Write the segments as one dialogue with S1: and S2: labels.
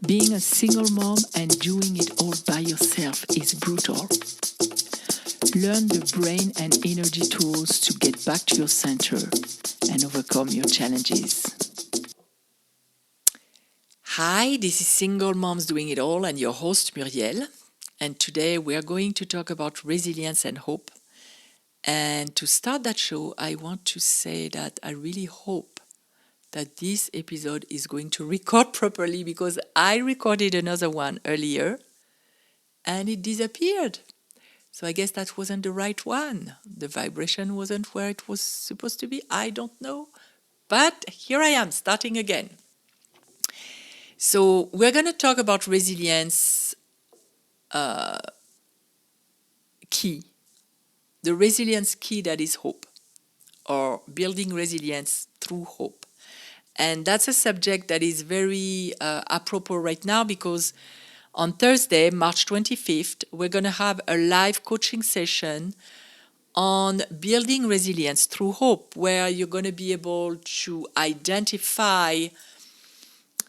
S1: Being a single mom and doing it all by yourself is brutal. Learn the brain and energy tools to get back to your center and overcome your challenges. Hi, this is Single Moms Doing It All and your host Muriel. And today we are going to talk about resilience and hope. And to start that show, I want to say that I really hope that this episode is going to record properly because I recorded another one earlier and it disappeared. So I guess that wasn't the right one. The vibration wasn't where it was supposed to be. I don't know. But here I am, starting again. So we're going to talk about resilience key. The resilience key that is hope, or building resilience through hope. And that's a subject that is very apropos right now because on Thursday, March 25th, we're going to have a live coaching session on building resilience through hope, where you're going to be able to identify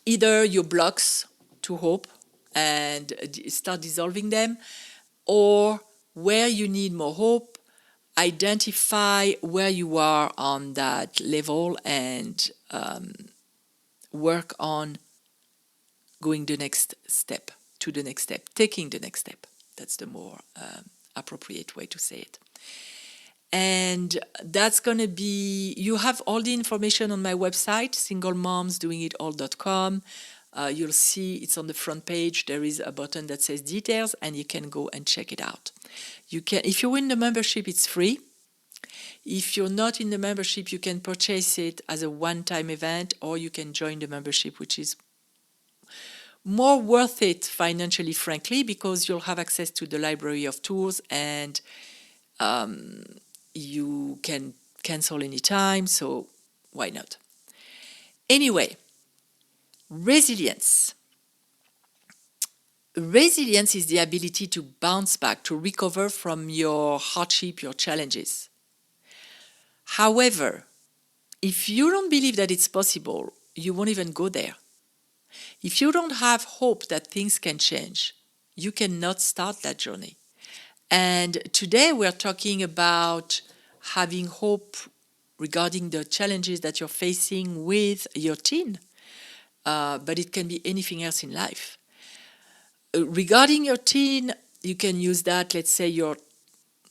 S1: either your blocks to hope and start dissolving them, or where you need more hope, identify where you are on that level and work on going the next step, taking the next step. That's the more appropriate way to say it. And that's going to be, you have all the information on my website, singlemomsdoingitall.com. You'll see it's on the front page. There is a button that says details and you can go and check it out. You can, if you're in the membership, it's free. If you're not in the membership, you can purchase it as a one-time event, or you can join the membership, which is more worth it financially, frankly, because you'll have access to the library of tools and you can cancel anytime, so why not? Anyway, resilience. Resilience is the ability to bounce back, to recover from your hardship, your challenges. However, if you don't believe that it's possible, you won't even go there. If you don't have hope that things can change, you cannot start that journey. And today we're talking about having hope regarding the challenges that you're facing with your teen, but it can be anything else in life. Regarding your teen, you can use that, let's say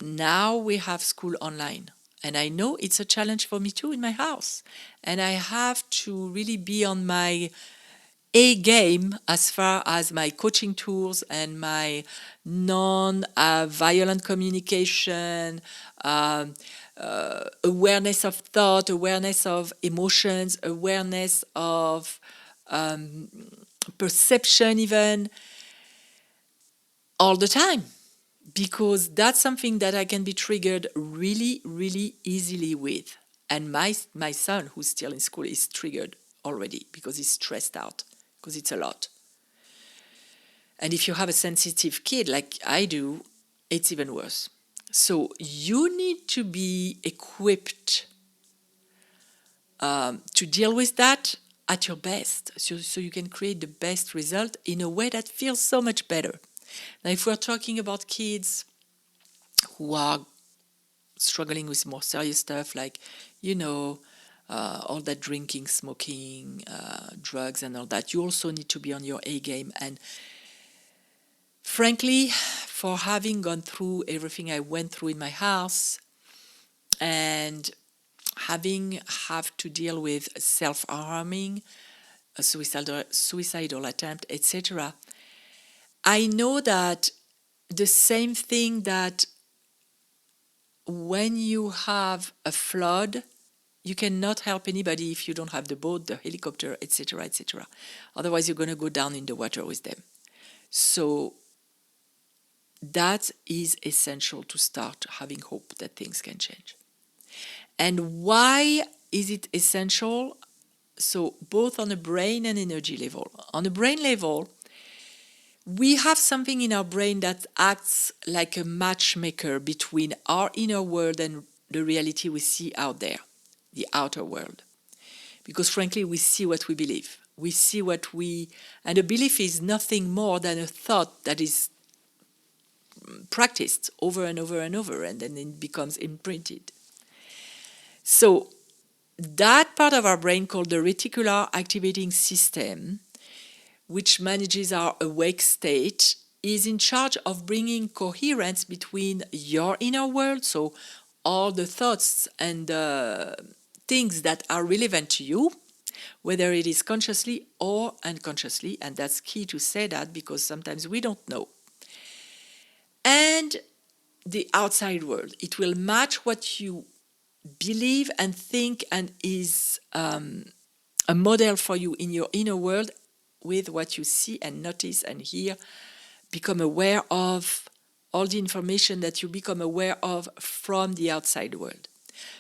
S1: now we have school online. And I know it's a challenge for me too in my house. And I have to really be on my A game as far as my coaching tools and my non-violent communication, awareness of thought, awareness of emotions, awareness of perception even, all the time. Because that's something that I can be triggered really, really easily with. And my son, who's still in school, is triggered already because he's stressed out, because it's a lot. And if you have a sensitive kid like I do, it's even worse. So you need to be equipped to deal with that at your best, so you can create the best result in a way that feels so much better. Now, if we're talking about kids who are struggling with more serious stuff like, all that drinking, smoking, drugs and all that, you also need to be on your A game. And frankly, for having gone through everything I went through in my house and have to deal with self-harming, a suicidal attempt, etc., I know that the same thing that when you have a flood, you cannot help anybody if you don't have the boat, the helicopter, etc., etc. Otherwise, you're going to go down in the water with them. So that is essential to start having hope that things can change. And why is it essential? So both on a brain and energy level. On the brain level, we have something in our brain that acts like a matchmaker between our inner world and the reality we see out there, the outer world. Because frankly, we see what we believe. We see and a belief is nothing more than a thought that is practiced over and over and over, and then it becomes imprinted. So that part of our brain called the reticular activating system, which manages our awake state, is in charge of bringing coherence between your inner world, so all the thoughts and things that are relevant to you, whether it is consciously or unconsciously, and that's key to say that because sometimes we don't know. And the outside world. It will match what you believe and think and is a model for you in your inner world with what you see and notice and hear. Become aware of all the information that you become aware of from the outside world.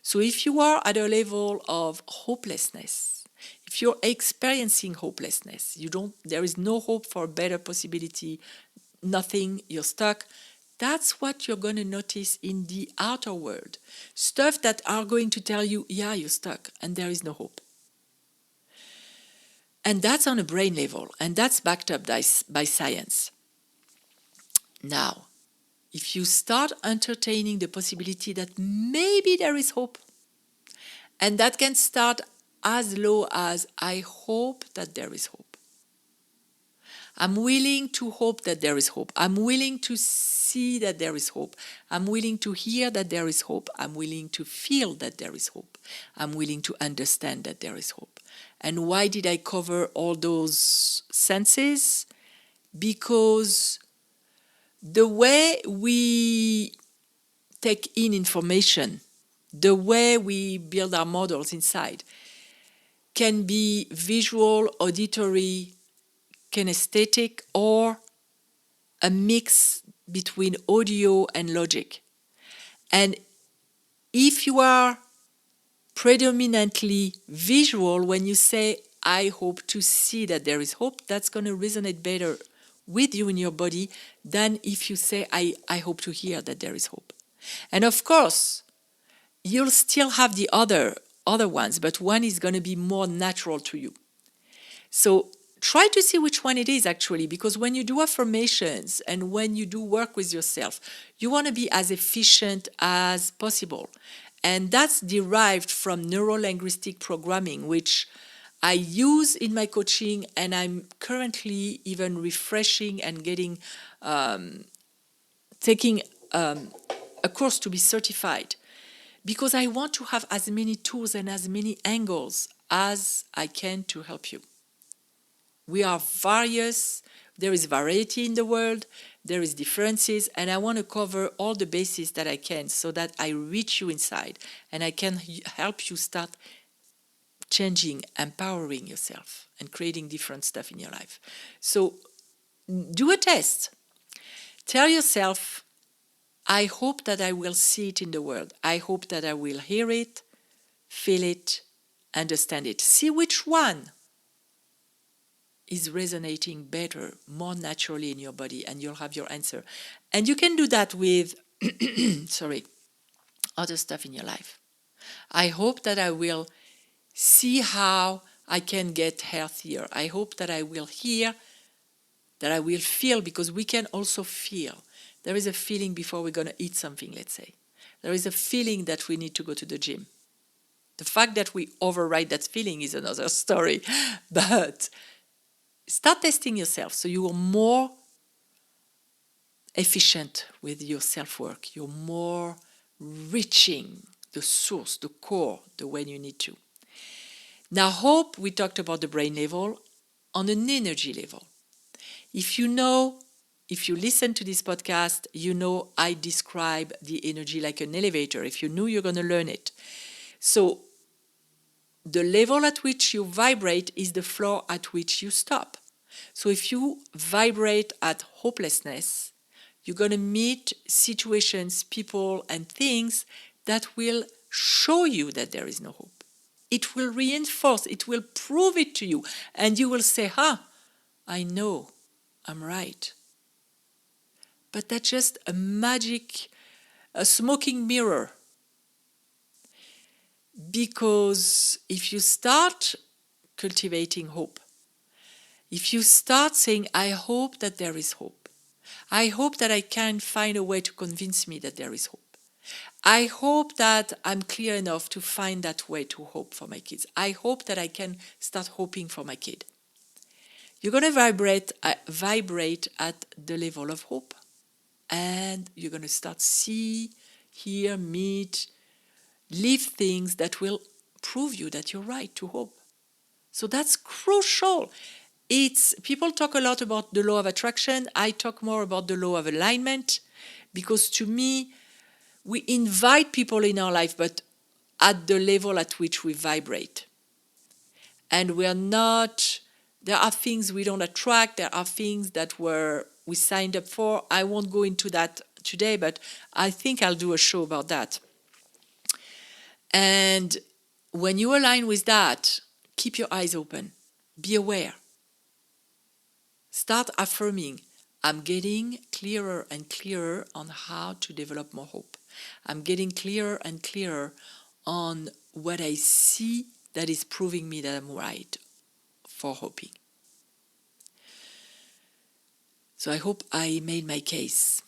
S1: So if you are at a level of hopelessness, if you're experiencing hopelessness, there is no hope for a better possibility, nothing, you're stuck, that's what you're going to notice in the outer world. Stuff that are going to tell you, yeah, you're stuck and there is no hope. And that's on a brain level, and that's backed up by science. Now, if you start entertaining the possibility that maybe there is hope, and that can start as low as, I hope that there is hope. I'm willing to hope that there is hope. I'm willing to see that there is hope. I'm willing to hear that there is hope. I'm willing to feel that there is hope. I'm willing to understand that there is hope. And why did I cover all those senses? Because the way we take in information, the way we build our models inside, can be visual, auditory, kinesthetic, or a mix between audio and logic. And if you are predominantly visual, when you say, I hope to see that there is hope, that's going to resonate better with you in your body than if you say, I hope to hear that there is hope. And of course, you'll still have the other ones, but one is going to be more natural to you. So try to see which one it is actually, because when you do affirmations and when you do work with yourself, you want to be as efficient as possible. And that's derived from neuro-linguistic programming, which I use in my coaching, and I'm currently even refreshing and taking a course to be certified, because I want to have as many tools and as many angles as I can to help you. We are various, there is variety in the world, there is differences, and I want to cover all the bases that I can so that I reach you inside and I can help you start changing, empowering yourself and creating different stuff in your life. So do a test. Tell yourself, I hope that I will see it in the world. I hope that I will hear it, feel it, understand it. See which one is resonating better, more naturally in your body, and you'll have your answer. And you can do that with, other stuff in your life. I hope that I will see how I can get healthier. I hope that I will hear, that I will feel, because we can also feel. There is a feeling before we're going to eat something, let's say. There is a feeling that we need to go to the gym. The fact that we override that feeling is another story. But start testing yourself so you are more efficient with your self-work. You're more reaching the source, the core, the way you need to. Now, hope, we talked about the brain level. On an energy level, if you listen to this podcast, you know I describe the energy like an elevator. If you knew, you're going to learn it. So the level at which you vibrate is the floor at which you stop. So if you vibrate at hopelessness, you're going to meet situations, people, and things that will show you that there is no hope. It will reinforce, it will prove it to you, and you will say, I know, I'm right. But that's just a smoking mirror. Because if you start cultivating hope, if you start saying, I hope that there is hope. I hope that I can find a way to convince me that there is hope. I hope that I'm clear enough to find that way to hope for my kids. I hope that I can start hoping for my kid. You're going to vibrate at the level of hope. And you're going to start see, hear, meet, live things that will prove you that you're right to hope. So that's crucial. People talk a lot about the law of attraction. I talk more about the law of alignment, because to me, we invite people in our life, but at the level at which we vibrate. And there are things we don't attract, there are things that we signed up for. I won't go into that today, but I think I'll do a show about that. And when you align with that, keep your eyes open. Be aware. Start affirming, I'm getting clearer and clearer on how to develop more hope. I'm getting clearer and clearer on what I see that is proving me that I'm right for hoping. So I hope I made my case.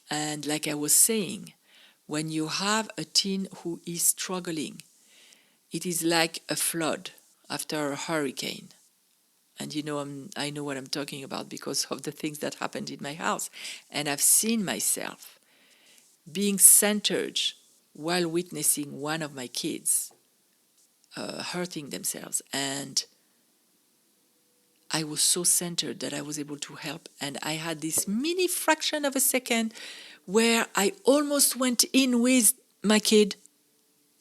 S1: And like I was saying, when you have a teen who is struggling, it is like a flood after a hurricane. And I know what I'm talking about because of the things that happened in my house. And I've seen myself being centered while witnessing one of my kids hurting themselves. And I was so centered that I was able to help. And I had this mini fraction of a second where I almost went in with my kid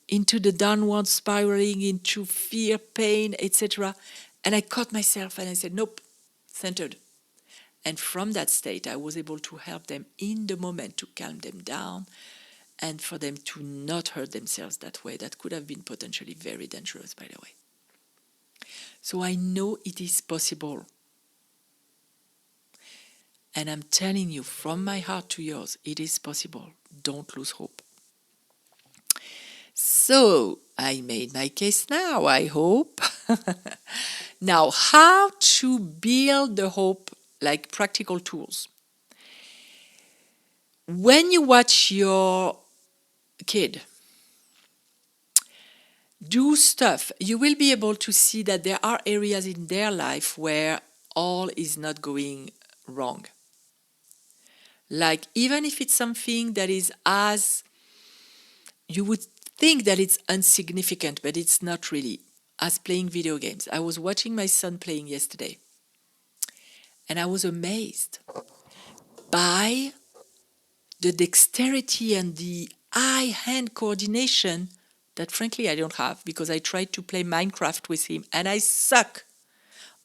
S1: into the downward spiraling, into fear, pain, etc. And I caught myself and I said, nope, centered. And from that state, I was able to help them in the moment to calm them down and for them to not hurt themselves that way. That could have been potentially very dangerous, by the way. So I know it is possible. And I'm telling you from my heart to yours, it is possible. Don't lose hope. So I made my case now, I hope. Now, how to build the hope, like practical tools. When you watch your kid do stuff, you will be able to see that there are areas in their life where all is not going wrong. Like, even if it's something that is you would think that it's insignificant, but it's not really, as playing video games. I was watching my son playing yesterday, and I was amazed by the dexterity and the eye-hand coordination that, frankly, I don't have, because I tried to play Minecraft with him, and I suck.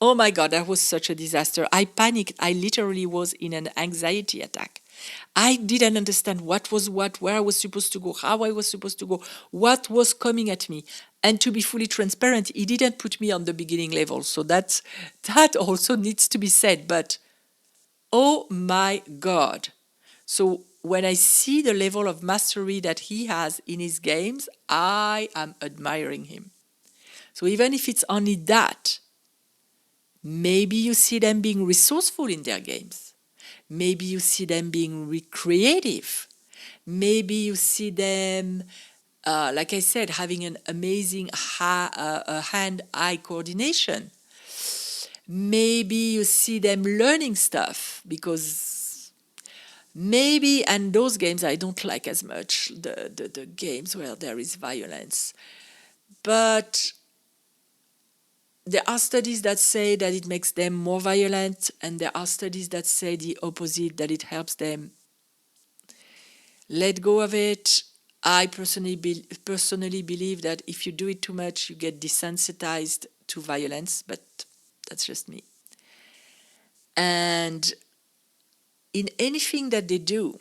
S1: Oh my God, that was such a disaster. I panicked. I literally was in an anxiety attack. I didn't understand what was what, where I was supposed to go, how I was supposed to go, what was coming at me. And to be fully transparent, he didn't put me on the beginning level. So that also needs to be said. But oh my God. So when I see the level of mastery that he has in his games, I am admiring him. So even if it's only that, maybe you see them being resourceful in their games. Maybe you see them being creative. Maybe you see them, like I said, having an amazing hand-eye coordination. Maybe you see them learning stuff, because maybe, and those games I don't like as much, the games where there is violence. But there are studies that say that it makes them more violent, and there are studies that say the opposite, that it helps them let go of it. I personally believe that if you do it too much, you get desensitized to violence, but that's just me. And in anything that they do,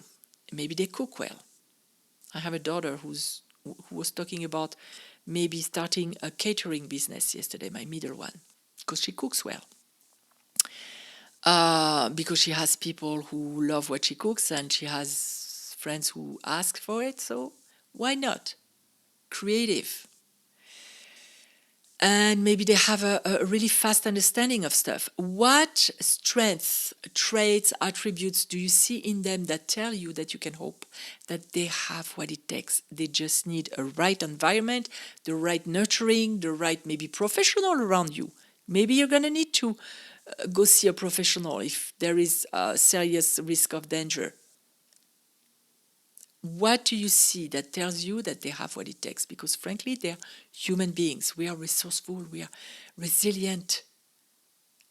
S1: maybe they cook well. I have a daughter who was talking about maybe starting a catering business yesterday, my middle one, because she cooks well. Because she has people who love what she cooks, and she has friends who ask for it, so why not? Creative. and maybe they have a really fast understanding of stuff. What strengths, traits, attributes do you see in them that tell you that you can hope that they have what it takes? They just need a right environment, the right nurturing, the right maybe professional around you. Maybe you're going to need to go see a professional if there is a serious risk of danger. What do you see that tells you that they have what it takes? Because frankly, they're human beings. We are resourceful, we are resilient,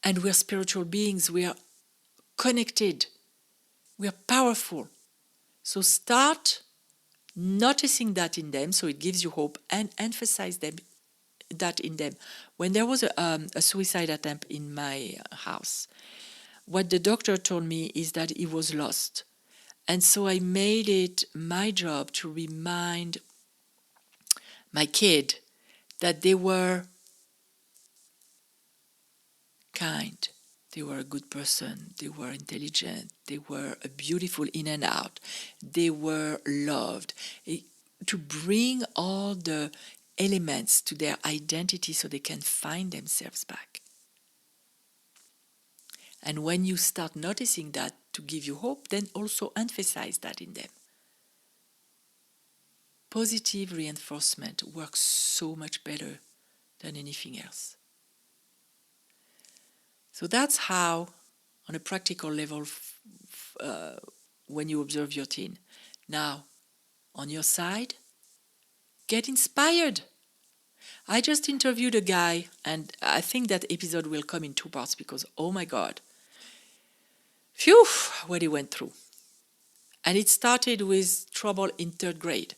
S1: and we are spiritual beings. We are connected, we are powerful. So start noticing that in them, so it gives you hope, and emphasize that in them. When there was a suicide attempt in my house, what the doctor told me is that he was lost. And so I made it my job to remind my kid that they were kind, they were a good person, they were intelligent, they were beautiful in and out, they were loved. To bring all the elements to their identity so they can find themselves back. And when you start noticing that to give you hope, then also emphasize that in them. Positive reinforcement works so much better than anything else. So that's how, on a practical level, when you observe your teen. Now, on your side, get inspired. I just interviewed a guy, and I think that episode will come in 2 parts because, oh my God, phew, what he went through. And it started with trouble in 3rd grade.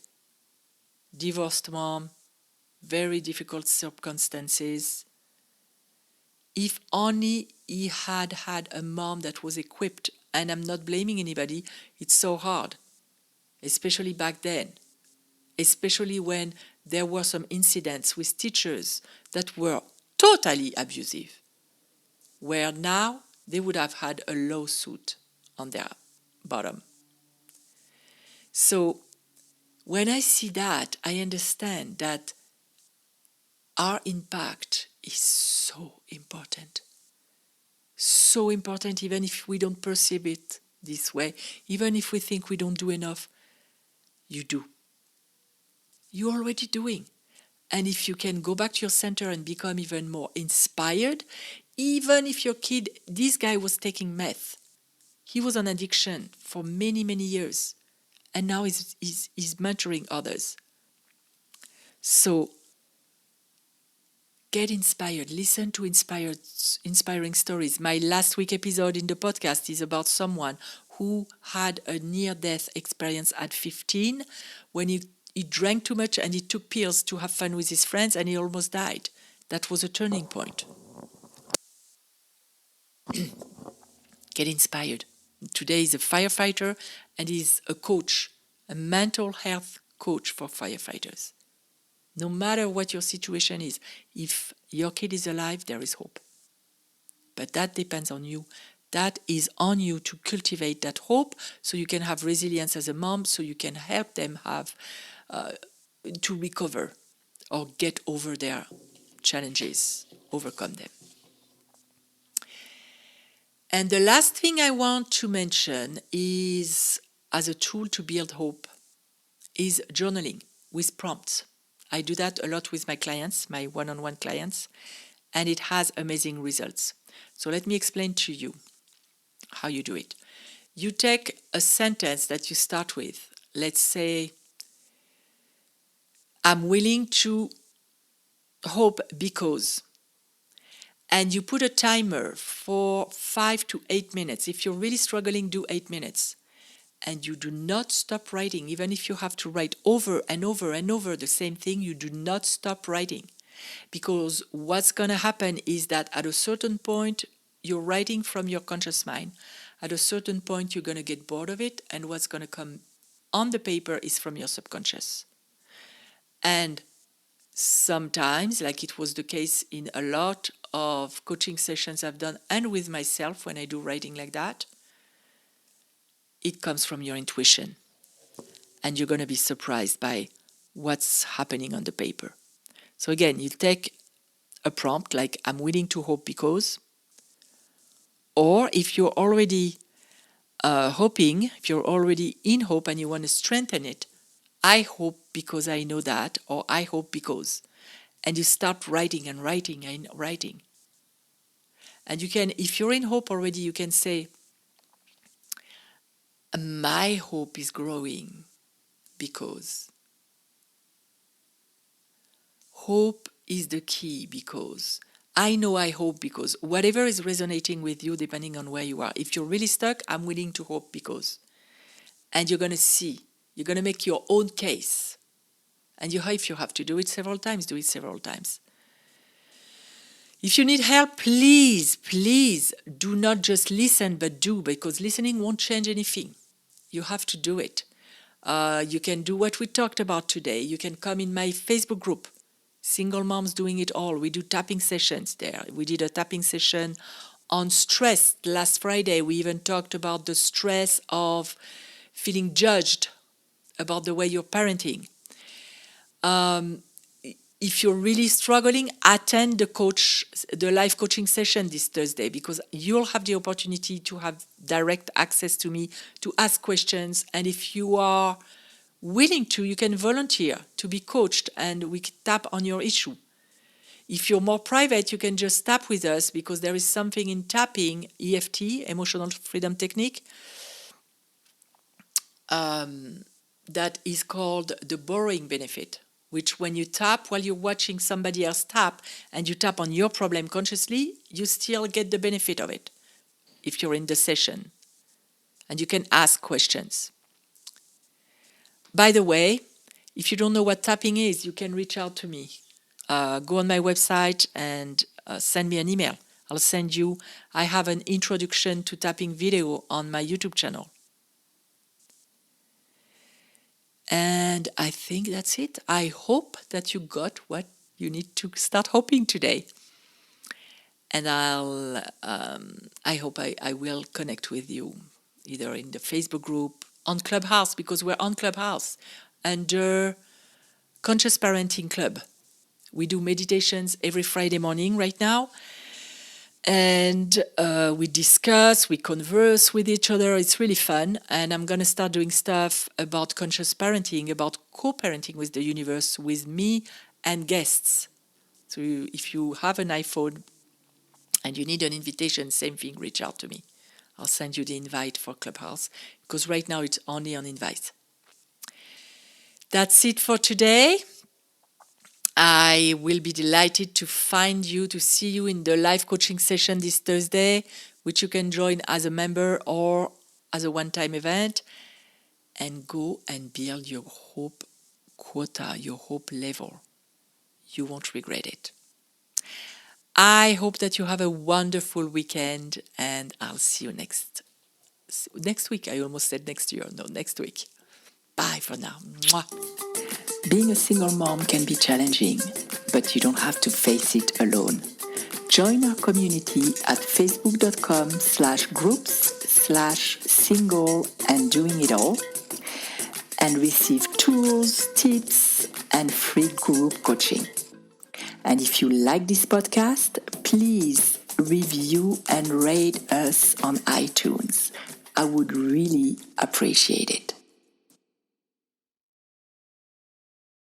S1: Divorced mom, very difficult circumstances. If only he had had a mom that was equipped, and I'm not blaming anybody, it's so hard, especially back then, especially when there were some incidents with teachers that were totally abusive, where now they would have had a lawsuit on their bottom. So when I see that, I understand that our impact is so important. So important, even if we don't perceive it this way, even if we think we don't do enough, you do. You're already doing. And if you can go back to your center and become even more inspired, even if your kid, this guy was taking meth, he was on addiction for many, many years, and now he's mentoring others. So get inspired. Listen to inspiring stories. My last week episode in the podcast is about someone who had a near-death experience at 15 when he drank too much and he took pills to have fun with his friends and he almost died. That was a turning point. Get inspired. Today he's a firefighter and he's a coach, a mental health coach for firefighters. No matter what your situation is, if your kid is alive, there is hope. But that depends on you. That is on you to cultivate that hope so you can have resilience as a mom, so you can help them have to recover or get over their challenges, overcome them. And the last thing I want to mention is, as a tool to build hope, is journaling with prompts. I do that a lot with my clients, my one-on-one clients, and it has amazing results. So let me explain to you how you do it. You take a sentence that you start with. Let's say, I'm willing to hope because. And you put a timer for 5 to 8 minutes. If you're really struggling, do 8 minutes. And you do not stop writing. Even if you have to write over and over and over the same thing, you do not stop writing. Because what's going to happen is that at a certain point, you're writing from your conscious mind. At a certain point, you're going to get bored of it. And what's going to come on the paper is from your subconscious. And sometimes, like it was the case in a lot of coaching sessions I've done and with myself when I do writing like that, it comes from your intuition. And you're going to be surprised by what's happening on the paper. So again, you take a prompt like I'm willing to hope because, or if you're already hoping, if you're already in hope and you want to strengthen it, I hope because I know that, or I hope because. And you start writing and writing and writing. And you can, if you're in hope already, you can say, my hope is growing because. Hope is the key because. I know I hope because. Whatever is resonating with you, depending on where you are. If you're really stuck, I'm willing to hope because. And you're going to see. You're going to make your own case. And if you have to do it several times, do it several times. If you need help, please do not just listen, but do, because listening won't change anything. You have to do it. You can do what we talked about today. You can come in my Facebook group, Single Moms Doing It All. We do tapping sessions there. We did a tapping session on stress last Friday. We even talked about the stress of feeling judged about the way you're parenting. If you're really struggling, attend the live coaching session this Thursday, because you'll have the opportunity to have direct access to me, to ask questions. And if you are willing to, you can volunteer to be coached and we can tap on your issue. If you're more private, you can just tap with us, because there is something in tapping, EFT, Emotional Freedom Technique, that is called the borrowing benefit, which when you tap while you're watching somebody else tap and you tap on your problem consciously, you still get the benefit of it if you're in the session. And you can ask questions. By the way, if you don't know what tapping is, you can reach out to me. Go on my website and send me an email. I have an introduction to tapping video on my YouTube channel. And I think that's it. I hope that you got what you need to start hoping today. And I hope I will connect with you either in the Facebook group, on Clubhouse, because we're on Clubhouse under Conscious Parenting Club. We do meditations every Friday morning right now. And we discuss, we converse with each other. It's really fun. And I'm going to start doing stuff about conscious parenting, about co-parenting with the universe, with me and guests. So if you have an iPhone and you need an invitation, same thing, reach out to me. I'll send you the invite for Clubhouse, because right now it's only on invite. That's it for today. I will be delighted to see you in the live coaching session this Thursday, which you can join as a member or as a one-time event, and go and build your hope quota, your hope level. You won't regret it. I hope that you have a wonderful weekend, and I'll see you next week. I almost said next year. No, next week. Bye for now. Mwah. Being a single mom can be challenging, but you don't have to face it alone. Join our community at facebook.com/groups/single and doing it all, and receive tools, tips, and free group coaching. And if you like this podcast, please review and rate us on iTunes. I would really appreciate it.